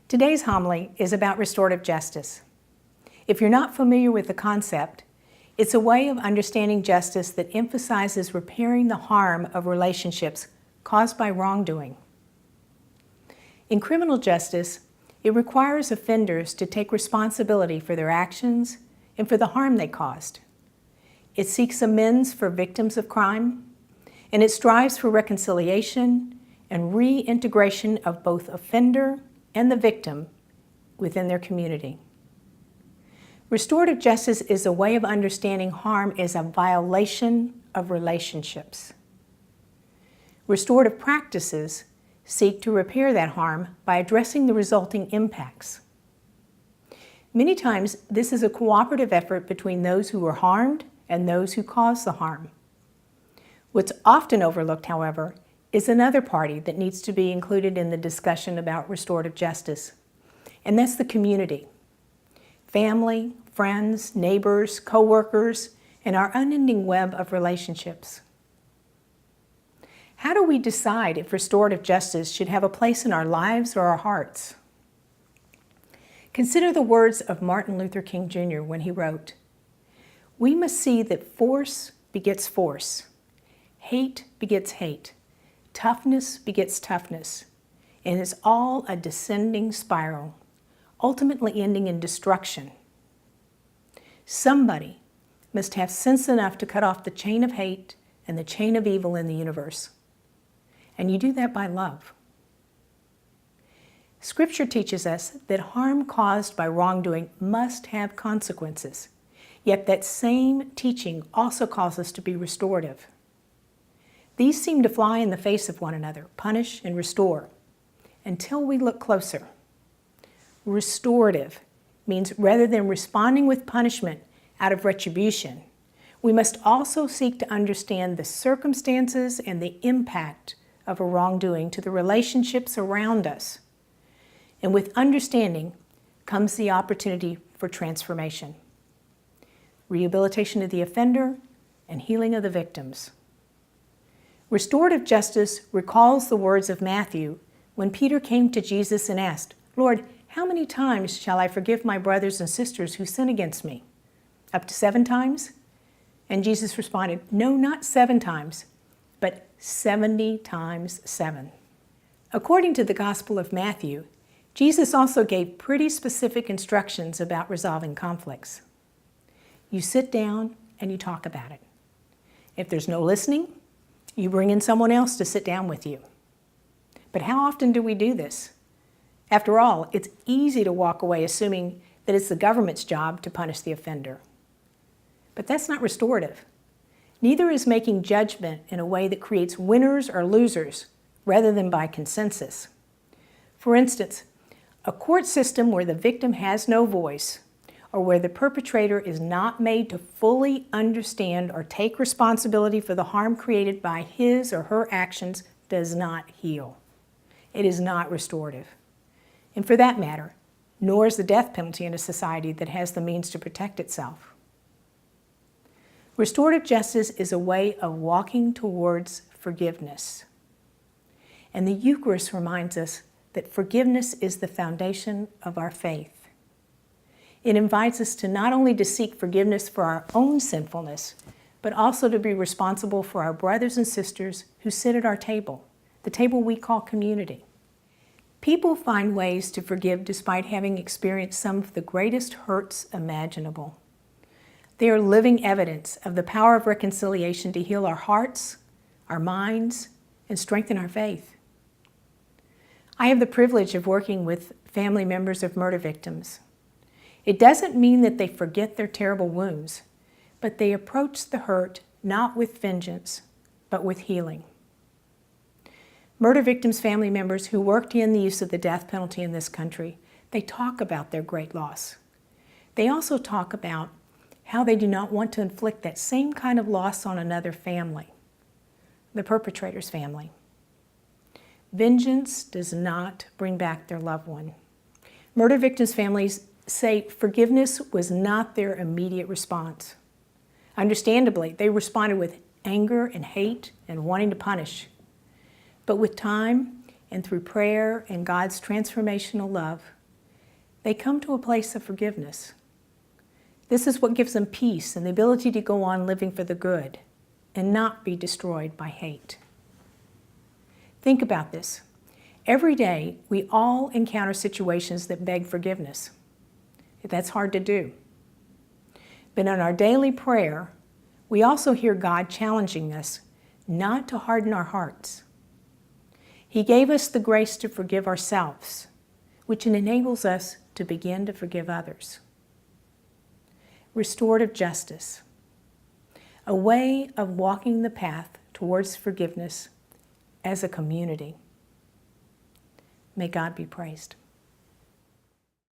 Today's homily is about restorative justice. If you're not familiar with the concept, it's a way of understanding justice that emphasizes repairing the harm of relationships caused by wrongdoing. In criminal justice, it requires offenders to take responsibility for their actions and for the harm they caused. It seeks amends for victims of crime, and it strives for reconciliation and reintegration of both offender and the victim within their community. Restorative justice is a way of understanding harm as a violation of relationships. Restorative practices seek to repair that harm by addressing the resulting impacts. Many times, this is a cooperative effort between those who were harmed and those who caused the harm. What's often overlooked, however, is another party that needs to be included in the discussion about restorative justice, and that's the community. Family, friends, neighbors, co-workers, and our unending web of relationships. How do we decide if restorative justice should have a place in our lives or our hearts? Consider the words of Martin Luther King Jr. when he wrote, "We must see that force begets force, hate begets hate, toughness begets toughness, and it's all a descending spiral, ultimately ending in destruction. Somebody must have sense enough to cut off the chain of hate and the chain of evil in the universe. And you do that by love." Scripture teaches us that harm caused by wrongdoing must have consequences, yet that same teaching also calls us to be restorative. These seem to fly in the face of one another, punish and restore, until we look closer. Restorative means rather than responding with punishment out of retribution, we must also seek to understand the circumstances and the impact of a wrongdoing to the relationships around us. And with understanding comes the opportunity for transformation, rehabilitation of the offender, and healing of the victims. Restorative justice recalls the words of Matthew when Peter came to Jesus and asked, "Lord, how many times shall I forgive my brothers and sisters who sin against me? Up to 7 times?" And Jesus responded, "No, not 7 times, but 70 times 7. According to the Gospel of Matthew, Jesus also gave pretty specific instructions about resolving conflicts. You sit down and you talk about it. If there's no listening, you bring in someone else to sit down with you. But how often do we do this? After all, it's easy to walk away assuming that it's the government's job to punish the offender. But that's not restorative. Neither is making judgment in a way that creates winners or losers rather than by consensus. For instance, a court system where the victim has no voice or where the perpetrator is not made to fully understand or take responsibility for the harm created by his or her actions does not heal. It is not restorative. And for that matter, nor is the death penalty in a society that has the means to protect itself. Restorative justice is a way of walking towards forgiveness. And the Eucharist reminds us that forgiveness is the foundation of our faith. It invites us to not only to seek forgiveness for our own sinfulness, but also to be responsible for our brothers and sisters who sit at our table, the table we call community. People find ways to forgive despite having experienced some of the greatest hurts imaginable. They are living evidence of the power of reconciliation to heal our hearts, our minds, and strengthen our faith. I have the privilege of working with family members of murder victims. It doesn't mean that they forget their terrible wounds, but they approach the hurt not with vengeance, but with healing. Murder victims' family members who worked in the use of the death penalty in this country, they talk about their great loss. They also talk about how they do not want to inflict that same kind of loss on another family, the perpetrator's family. Vengeance does not bring back their loved one. Murder victims' families say forgiveness was not their immediate response. Understandably, they responded with anger and hate and wanting to punish. But with time and through prayer and God's transformational love, they come to a place of forgiveness. This is what gives them peace and the ability to go on living for the good and not be destroyed by hate. Think about this. Every day, we all encounter situations that beg forgiveness. That's hard to do. But in our daily prayer, we also hear God challenging us not to harden our hearts. He gave us the grace to forgive ourselves, which enables us to begin to forgive others. Restorative justice, a way of walking the path towards forgiveness as a community. May God be praised.